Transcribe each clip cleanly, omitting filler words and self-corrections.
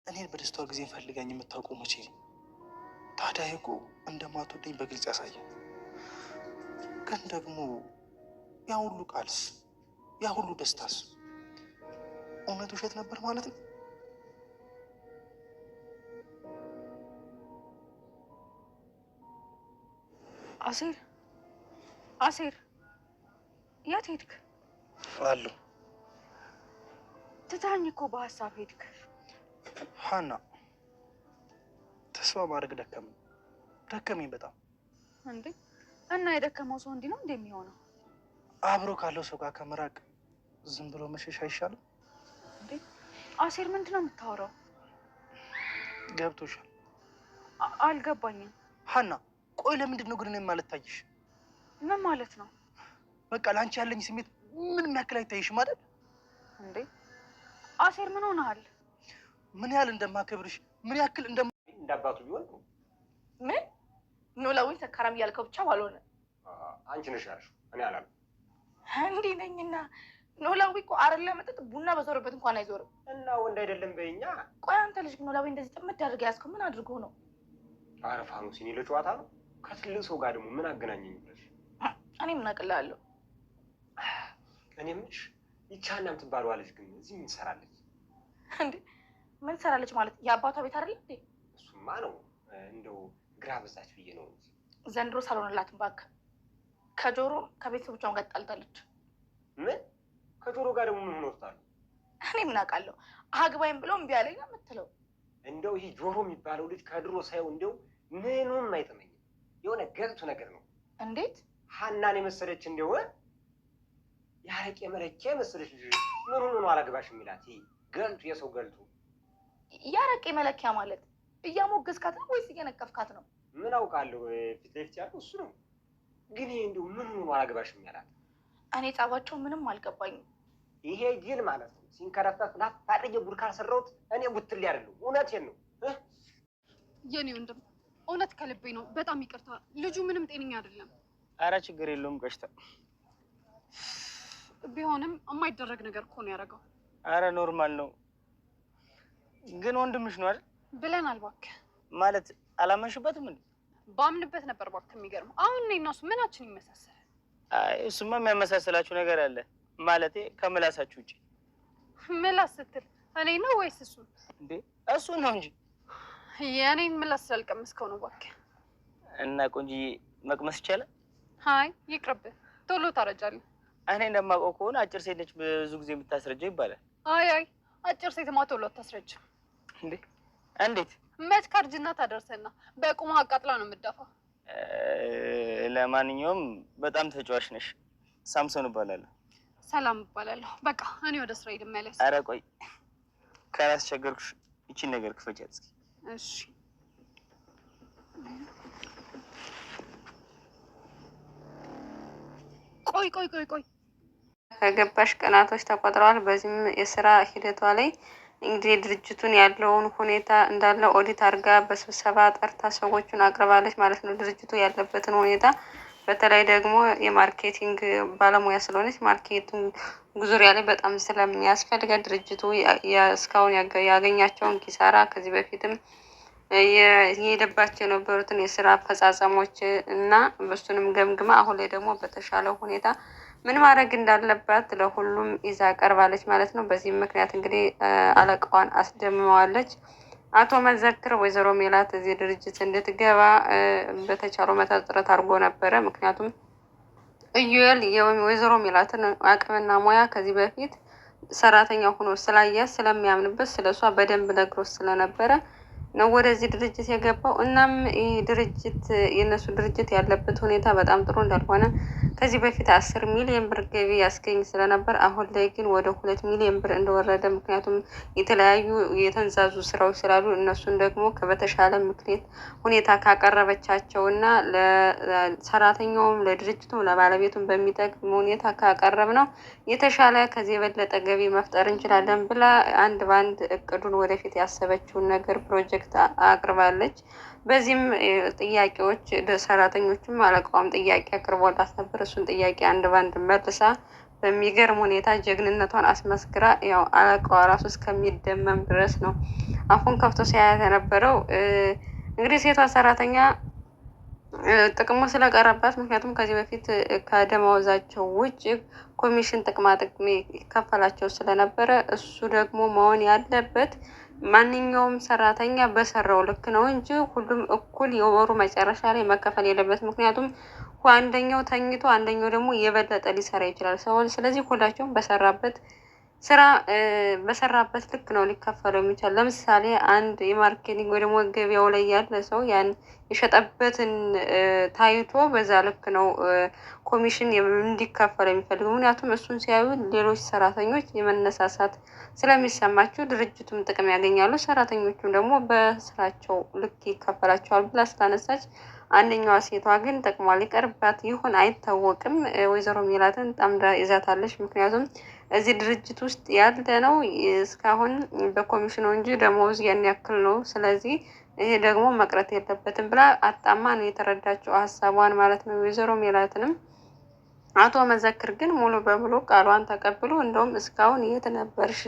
እኔን በደስታዋ ጊዜ ፈልጋኝ የምታውቀው መቼ ነው? ታዲያ እኮ እንደማትወደኝ በግልጽ ያሳያል። ግን ደግሞ ያ ሁሉ ቃልስ፣ ያ ሁሉ ደስታስ እውነት ውሸት ነበር ማለት ነው? አሴር አሴር፣ የት ሄድክ? አለሁ። ትታኝ እኮ በሀሳብ ሄድክ። ሀና፣ ተስፋ ማድረግ ደከመኝ በጣም። እንዴ እና የደከመው ሰው እንዲህ ነው እንደሚሆነው? አብሮ ካለው ሰው ጋር ከመራቅ ዝም ብሎ መሸሽ አይሻልም? እንዴ አሴር፣ ምንድን ነው የምታወራው? ገብቶሻል? አልገባኝም። ሀና፣ ቆይ ለምንድን ነው ግን እኔም አልታይሽ? ምን ማለት ነው? በቃ ለአንቺ ያለኝ ስሜት ምንም ያክል አይታይሽም አይደል? እንዴ አሴር፣ ምን ሆነሃል? ምን ያህል እንደማከብርሽ ምን ያክል እንዳባቱ ቢሆን ምን ኖላዊ ሰካራም እያልከው ብቻ ባልሆነ አንቺ ነሽ ያልሽው፣ እኔ አላልኩም። እንዲህ ነኝና ኖላዊ እኮ አረላ መጠጥ ቡና በዞረበት እንኳን አይዞርም። እና ወንድ አይደለም በይኛ። ቆይ አንተ ልጅ ኖላዊ እንደዚህ ጥምድ አድርገህ ያዝከው ምን አድርጎ ነው? አረፋ ነው ሲኒ ለጨዋታ ነው። ከትልቅ ሰው ጋር ደግሞ ምን አገናኘኝ ብለሽ? እኔ ምን አቅልላለሁ? እኔ የምልሽ ይቻና የምትባለው አለች ግን እዚህ ምን ትሰራለች እንዴ? ምን ትሰራለች ማለት የአባቷ ቤት አይደል እንዴ? እሱማ ነው። እንደው ግራ በዛች ብዬ ነው እንጂ ዘንድሮ ሳልሆንላትም እባክህ። ከጆሮ ከቤተሰቦቿም ጋር ጣልታለች። ምን ከጆሮ ጋር ደግሞ ምን ሆኖታል? እኔ ምን አውቃለሁ? አግባይም ብሎ እምቢ አለኝ ነው የምትለው? እንደው ይሄ ጆሮ የሚባለው ልጅ ከድሮ ሳይው እንደው ምኑም አይጥመኝም። የሆነ ገልቱ ነገር ነው። እንዴት ሀናን የመሰለች እንደው ያረቄ መለኪያ የመሰለች ልጅ ምን ሆኖ ነው አላግባሽ የሚላት? ይሄ ገልቱ፣ የሰው ገልቱ። ያረቄ መለኪያ ማለት እያሞገዝካት ነው ወይስ እየነቀፍካት ነው? ምን አውቃለሁ። ፊት ለፊት ያለው እሱ ነው። ግን ይሄ እንደው ምን ሆኖ አላግባሽ የሚላት? እኔ ጻባቸው ምንም አልገባኝም። ይሄ ጅል ማለት ነው ሲንከረፈፍ ላፋደየ ቡድ ካልሰራሁት እኔ ቡትል ያደለው እውነቴን ነው። የኔ ወንድም እውነት ከልቤ ነው። በጣም ይቅርታ። ልጁ ምንም ጤነኛ አይደለም። አረ ችግር የለውም ቀሽታ። ቢሆንም የማይደረግ ነገር እኮ ነው ያደረገው። አረ ኖርማል ነው። ግን ወንድምሽ ነው አይደል? ብለናል እባክህ። ማለት አላመንሽበትም እንዴ? ባምንበት ነበር እባክህ። የሚገርም አሁን እኔ እና እሱ ምናችን ይመሳሰላል? አይ እሱማ የሚያመሳስላችሁ ነገር አለ። ማለቴ ከምላሳችሁ ውጪ። ምላስ ስትል እኔ ነው ወይስ እሱ? እንዴ እሱ ነው እንጂ የእኔን ምላስ ስላልቀመስከው ነው እባክህ። እና ቆንጂዬ መቅመስ ይቻላል? አይ ይቅርብህ፣ ቶሎ ታረጃለህ። እኔ እንደማውቀው ከሆነ አጭር ሴት ነች ብዙ ጊዜ የምታስረጀው ይባላል። አይ አጭር ሴትማ ቶሎ አታስረጅም። እንዴ እንዴት? መች ከእርጅና ታደርሰና በቁማ አቃጥላ ነው የምትደፋው። ለማንኛውም በጣም ተጫዋች ነሽ። ሳምሶን እባላለሁ። ሰላም እባላለሁ። በቃ እኔ ወደ ስራ ልመለስ። አረ ቆይ ካላስቸገርኩሽ ይቺን ነገር ክፈቻት እስኪ። እሺ ቆይ ከገባሽ ቀናቶች ተቆጥረዋል። በዚህም የስራ ሂደቷ ላይ እንግዲህ ድርጅቱን ያለውን ሁኔታ እንዳለ ኦዲት አድርጋ በስብሰባ ጠርታ ሰዎቹን አቅርባለች ማለት ነው። ድርጅቱ ያለበትን ሁኔታ በተለይ ደግሞ የማርኬቲንግ ባለሙያ ስለሆነች ማርኬቲንግ ዙሪያ ላይ በጣም ስለሚያስፈልጋት ድርጅቱ እስካሁን ያገኛቸውን ኪሳራ ከዚህ በፊትም የሄደባቸው የነበሩትን የስራ አፈጻጸሞች እና በሱንም ገምግማ አሁን ላይ ደግሞ በተሻለው ሁኔታ ምን ማድረግ እንዳለባት ለሁሉም ይዛ ቀርባለች ማለት ነው። በዚህም ምክንያት እንግዲህ አለቃዋን አስደምመዋለች። አቶ መዘክር ወይዘሮ ሜላት እዚህ ድርጅት እንድትገባ በተቻለው መጠን ጥረት አድርጎ ነበረ። ምክንያቱም ኢዩኤል የወይዘሮ ሜላትን አቅምና ሙያ ከዚህ በፊት ሰራተኛ ሆኖ ስላያት ስለሚያምንበት ስለሷ በደንብ ነግሮት ስለነበረ ነው ወደዚህ ድርጅት የገባው። እናም ይህ ድርጅት የነሱ ድርጅት ያለበት ሁኔታ በጣም ጥሩ እንዳልሆነ ከዚህ በፊት 10 ሚሊዮን ብር ገቢ ያስገኝ ስለነበር አሁን ላይ ግን ወደ 2 ሚሊዮን ብር እንደወረደ፣ ምክንያቱም የተለያዩ የተንዛዙ ስራዎች ስላሉ እነሱን ደግሞ በተሻለ ምክንያት ሁኔታ ካቀረበቻቸው እና ለሰራተኛውም ለድርጅቱም ለባለቤቱም በሚጠቅም ሁኔታ ካቀረብ ነው የተሻለ ከዚህ የበለጠ ገቢ መፍጠር እንችላለን ብላ አንድ ባንድ እቅዱን ወደፊት ያሰበችውን ነገር ፕሮጀክት አቅርባለች። በዚህም ጥያቄዎች ለሰራተኞችም አለቃውም ጥያቄ አቅርቦላት ነበር። እሱን ጥያቄ አንድ ባንድ መልሳ በሚገርም ሁኔታ ጀግንነቷን አስመስክራ ያው አለቃዋ ራሱ እስከሚደመም ድረስ ነው አፉን ከፍቶ ሲያያት የነበረው። እንግዲህ ሴቷ ሰራተኛ ጥቅሙ ስለቀረባት፣ ምክንያቱም ከዚህ በፊት ከደመወዛቸው ውጭ ኮሚሽን ጥቅማ ጥቅም ይከፈላቸው ስለነበረ እሱ ደግሞ መሆን ያለበት ማንኛውም ሰራተኛ በሰራው ልክ ነው እንጂ ሁሉም እኩል የወሩ መጨረሻ ላይ መከፈል የለበት። ምክንያቱም አንደኛው ተኝቶ አንደኛው ደግሞ የበለጠ ሊሰራ ይችላል ሰው። ስለዚህ ሁላቸውም በሰራበት ልክ ነው ሊከፈለው የሚችል። ለምሳሌ አንድ የማርኬቲንግ ወይ ደግሞ ገበያው ላይ ያለ ሰው ያን የሸጠበትን ታይቶ በዛ ልክ ነው ኮሚሽን እንዲከፈለው የሚፈልገው። ምክንያቱም እሱን ሲያዩ ሌሎች ሰራተኞች የመነሳሳት ስለሚሰማቸው ድርጅቱም ጥቅም ያገኛሉ፣ ሰራተኞቹም ደግሞ በስራቸው ልክ ይከፈላቸዋል ብላ ስላነሳች፣ አንደኛዋ ሴቷ ግን ጥቅሟ ሊቀርባት ይሁን አይታወቅም ወይዘሮ ሜላትን ጠምዳ ይዛታለች። ምክንያቱም እዚህ ድርጅት ውስጥ ያለ ነው እስካሁን በኮሚሽኑ እንጂ ደሞዝ ያን ያክል ነው። ስለዚህ ይሄ ደግሞ መቅረት የለበትም ብላ አጣማ ነው የተረዳችው ሀሳቧን ማለት ነው ወይዘሮ ሜላትንም። አቶ መዘክር ግን ሙሉ በሙሉ ቃሏን ተቀብሎ እንደውም እስካሁን የት ነበርሽ?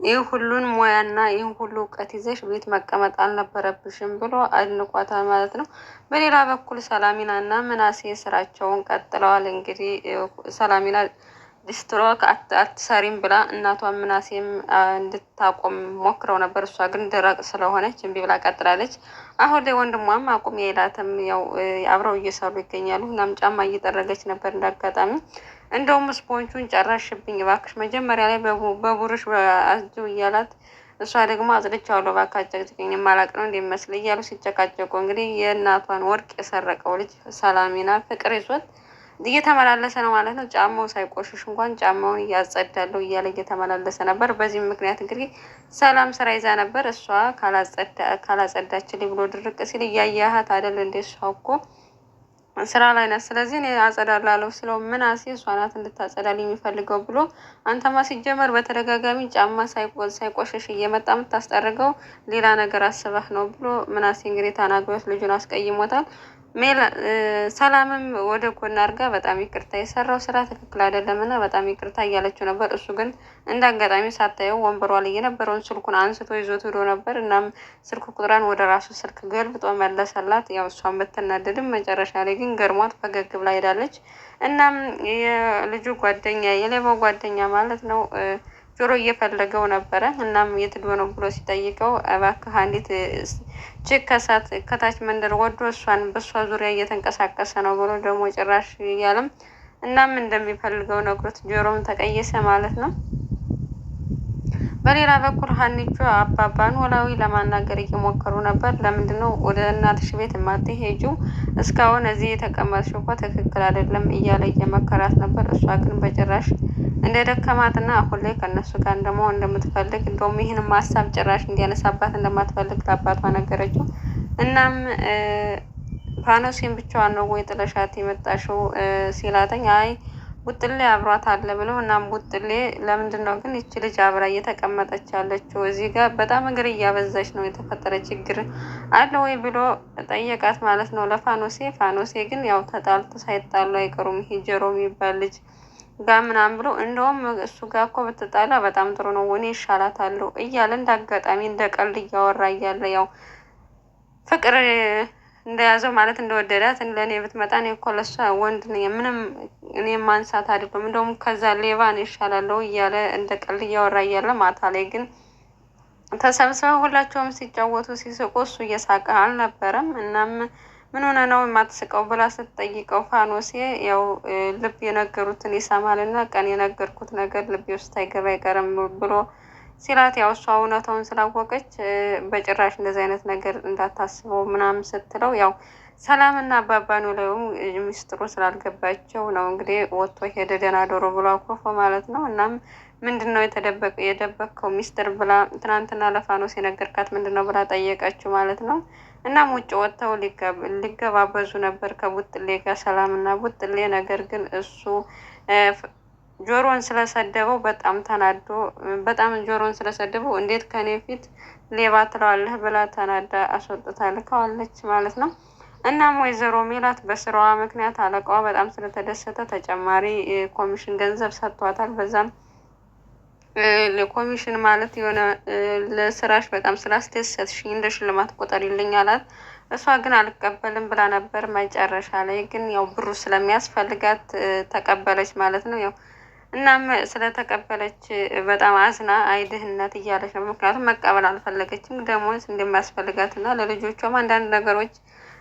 ይህ ሁሉን ሙያና ይህን ሁሉ እውቀት ይዘሽ ቤት መቀመጥ አልነበረብሽም ብሎ አድንቋታል ማለት ነው። በሌላ በኩል ሰላሚና እና ምናሴ ስራቸውን ቀጥለዋል። እንግዲህ ሰላሚና ሊስትሮ አትሰሪም ብላ እናቷ ምናሴም እንድታቆም ሞክረው ነበር። እሷ ግን ደረቅ ስለሆነች እምቢ ብላ ቀጥላለች። አሁን ላይ ወንድሟም አቁም የላትም። ያው አብረው እየሰሩ ይገኛሉ። እናም ጫማ እየጠረገች ነበር እንዳጋጣሚ። እንደውም ስፖንቹን ጨራሽብኝ እባክሽ፣ መጀመሪያ ላይ በቡርሽ አስጂው እያላት፣ እሷ ደግሞ አጽድቻለሁ እባክህ አጨቅጭቅኝ ማላቅ ነው እንደሚመስል እያሉ ሲጨቃጨቁ፣ እንግዲህ የእናቷን ወርቅ የሰረቀው ልጅ ሰላሚና ፍቅር ይዞት እየተመላለሰ ነው ማለት ነው። ጫማው ሳይቆሽሽ እንኳን ጫማውን እያጸዳለሁ እያለ እየተመላለሰ ነበር። በዚህም ምክንያት እንግዲህ ሰላም ስራ ይዛ ነበር። እሷ ካላጸዳችልኝ ብሎ ድርቅ ሲል እያያሃት አይደል እንደ እሷ እኮ ስራ ላይ ናት። ስለዚህ እኔ አጸዳላለሁ ስለው ምናሴ እሷ ናት እንድታጸዳልኝ የሚፈልገው ብሎ፣ አንተማ ሲጀመር በተደጋጋሚ ጫማ ሳይቆሽሽ እየመጣ የምታስጠርገው ሌላ ነገር አስበህ ነው ብሎ ምናሴ እንግዲህ ተናግሮት ልጁን አስቀይሞታል። ሰላምም ወደ ጎን አድርጋ በጣም ይቅርታ የሰራው ስራ ትክክል አይደለም እና በጣም ይቅርታ እያለችው ነበር። እሱ ግን እንደ አጋጣሚ ሳታየው ወንበሯ ላይ የነበረውን ስልኩን አንስቶ ይዞት ሄዶ ነበር። እናም ስልክ ቁጥሯን ወደ ራሱ ስልክ ገልብጦ መለሰላት። ያው እሷን ብትናደድም መጨረሻ ላይ ግን ገርሟት ፈገግ ብላ ሄዳለች። እናም የልጁ ጓደኛ የሌባው ጓደኛ ማለት ነው ጆሮ እየፈለገው ነበረ። እናም የት ሄዶ ነው ብሎ ሲጠይቀው እባክህ አንዲት ችክ ከታች መንደር ወዶ እሷን በእሷ ዙሪያ እየተንቀሳቀሰ ነው ብሎ ደግሞ ጭራሽ እያለም እናም እንደሚፈልገው ነግሮት ጆሮም ተቀየሰ ማለት ነው። በሌላ በኩል ሀኒቾ አባባ ኖላዊ ለማናገር እየሞከሩ ነበር። ለምንድን ነው ወደ እናትሽ ቤት የማትሄጂው? እስካሁን እዚህ የተቀመጥሽው እኮ ትክክል አይደለም እያለ እየመከራት ነበር። እሷ ግን በጭራሽ እንደ ደከማትና አሁን ላይ ከእነሱ ጋር እንደመሆን እንደምትፈልግ፣ እንደውም ይህንም ሀሳብ ጭራሽ እንዲያነሳባት እንደማትፈልግ ለአባቷ ነገረችው። እናም ፋኖሴን ብቻዋን ነው ወይ ጥለሻት የመጣሽው ሲላተኝ፣ አይ ቡጥሌ አብሯት አለ ብለው። እናም ቡጥሌ ለምንድን ነው ግን ይቺ ልጅ አብራ እየተቀመጠች ያለችው? እዚህ ጋር በጣም እግር እያበዛች ነው፣ የተፈጠረ ችግር አለ ወይ ብሎ ጠየቃት ማለት ነው ለፋኖሴ። ፋኖሴ ግን ያው ተጣልቶ ሳይጣሉ አይቀሩም ይሄ ጀሮ የሚባል ልጅ ጋር ምናምን ብሎ፣ እንደውም እሱ ጋር እኮ ብትጣላ በጣም ጥሩ ነው እኔ ይሻላታለሁ እያለ እንደ አጋጣሚ እንደ ቀልድ እያወራ እያለ ያው ፍቅር እንደያዘው ማለት እንደወደዳት ለእኔ ብትመጣ እኔ እኮ ለሷ ወንድ ነኝ ምንም እኔ ማንሳት አይደለም እንደውም ከዛ ሌባ እኔ ይሻላለሁ እያለ እንደ ቀልድ እያወራ እያለ ማታ ላይ ግን ተሰብስበው ሁላቸውም ሲጫወቱ ሲስቁ እሱ እየሳቀ አልነበረም። እናም ምን ሆነ ነው የማትስቀው ብላ ስትጠይቀው ፋኖሴ ያው ልብ የነገሩትን ይሰማልና ቀን የነገርኩት ነገር ልቤ ውስጥ አይገባ አይቀርም ብሎ ሲላት፣ ያው እሷ እውነታውን ስላወቀች በጭራሽ እንደዚህ አይነት ነገር እንዳታስበው ምናምን ስትለው፣ ያው ሰላምና አባባ ኖላዊም ሚስጥሩ ስላልገባቸው ነው እንግዲህ ወጥቶ ሄደ ደህና ዶሮ ብሎ አኩርፎ ማለት ነው። እናም ምንድን ነው የደበቅከው ሚስጥር ብላ ትናንትና ለፋኖስ የነገርካት ምንድን ነው ብላ ጠየቀችው ማለት ነው። እናም ውጭ ወጥተው ሊገባበዙ ነበር ከቡጥሌ ጋር ሰላምና ቡጥሌ። ነገር ግን እሱ ጆሮን ስለሰደበው በጣም ተናዶ በጣም ጆሮን ስለሰደበው እንዴት ከኔ ፊት ሌባ ትለዋለህ ብላ ተናዳ አስወጥታ ልከዋለች ማለት ነው። እናም ወይዘሮ ሜላት በስራዋ ምክንያት አለቃዋ በጣም ስለተደሰተ ተጨማሪ ኮሚሽን ገንዘብ ሰጥቷታል። በዛም ኮሚሽን ማለት የሆነ ለስራሽ በጣም ስላስደሰትሽኝ እንደ ሽልማት ቁጠሪልኝ አላት። እሷ ግን አልቀበልም ብላ ነበር። መጨረሻ ላይ ግን ያው ብሩ ስለሚያስፈልጋት ተቀበለች ማለት ነው። ያው እናም ስለተቀበለች በጣም አዝና አይድህነት እያለች ነው። ምክንያቱም መቀበል አልፈለገችም። ደሞዝ እንደሚያስፈልጋት እና ለልጆቿም አንዳንድ ነገሮች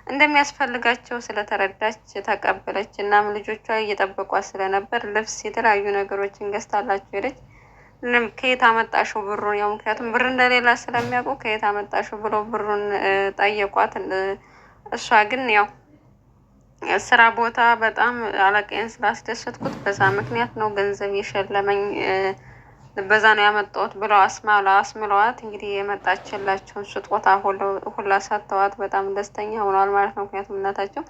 እንደሚያስፈልጋቸው ስለተረዳች ተቀበለች። እናም ልጆቿ እየጠበቋት ስለነበር ልብስ፣ የተለያዩ ነገሮችን ገዝታላቸው ሄደች። ከየት አመጣሽው ብሩን? ያው ምክንያቱም ብር እንደሌላ ስለሚያውቁ ከየት አመጣሽው ብለው ብሩን ጠየቋት። እሷ ግን ያው ስራ ቦታ በጣም አለቃዬን ስላስደሰትኩት በዛ ምክንያት ነው ገንዘብ የሸለመኝ፣ በዛ ነው ያመጣሁት ብለው አስምለዋት እንግዲህ የመጣችላቸውን ስጦታ ሁላ ሰጥተዋት በጣም ደስተኛ ሆነዋል ማለት ነው። ምክንያቱም እናታቸው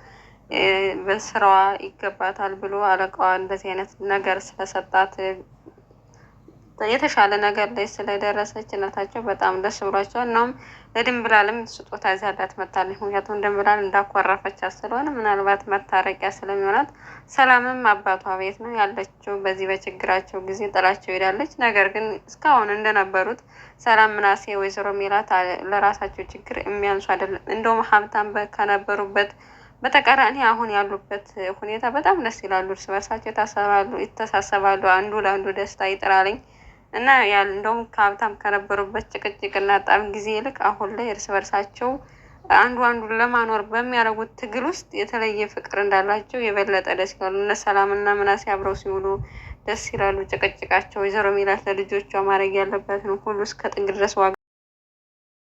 በስራዋ ይገባታል ብሎ አለቃዋ እንደዚህ አይነት ነገር ስለሰጣት የተሻለ ነገር ላይ ስለደረሰች እናታቸው በጣም ደስ ብሏቸዋል። እናም ለድንብላልም ስጦታ ይዛላት መታለች። ምክንያቱም ድንብላል እንዳኮረፈቻት ስለሆነ ምናልባት መታረቂያ ስለሚሆናት፣ ሰላምም አባቷ ቤት ነው ያለችው። በዚህ በችግራቸው ጊዜ ጥላቸው ሄዳለች። ነገር ግን እስካሁን እንደነበሩት ሰላም፣ ምናሴ፣ ወይዘሮ ሜላት ለራሳቸው ችግር የሚያንሱ አይደለም። እንደውም ሀብታም ከነበሩበት በተቃራኒ አሁን ያሉበት ሁኔታ በጣም ደስ ይላሉ። እርስ በርሳቸው ይተሳሰባሉ። አንዱ ለአንዱ ደስታ ይጥራልኝ እና እንደውም ከሀብታም ከነበሩበት ጭቅጭቅና ጠብ ጊዜ ይልቅ አሁን ላይ እርስ በርሳቸው አንዱ አንዱን ለማኖር በሚያደርጉት ትግል ውስጥ የተለየ ፍቅር እንዳላቸው የበለጠ ደስ ይላሉ። እነ ሰላምና ምናሴ አብረው ሲውሉ ደስ ይላሉ። ጭቅጭቃቸው ወይዘሮ ሜላት ለልጆቿ ማድረግ ያለባትን ሁሉ እስከ ጥግ ድረስ ዋጋ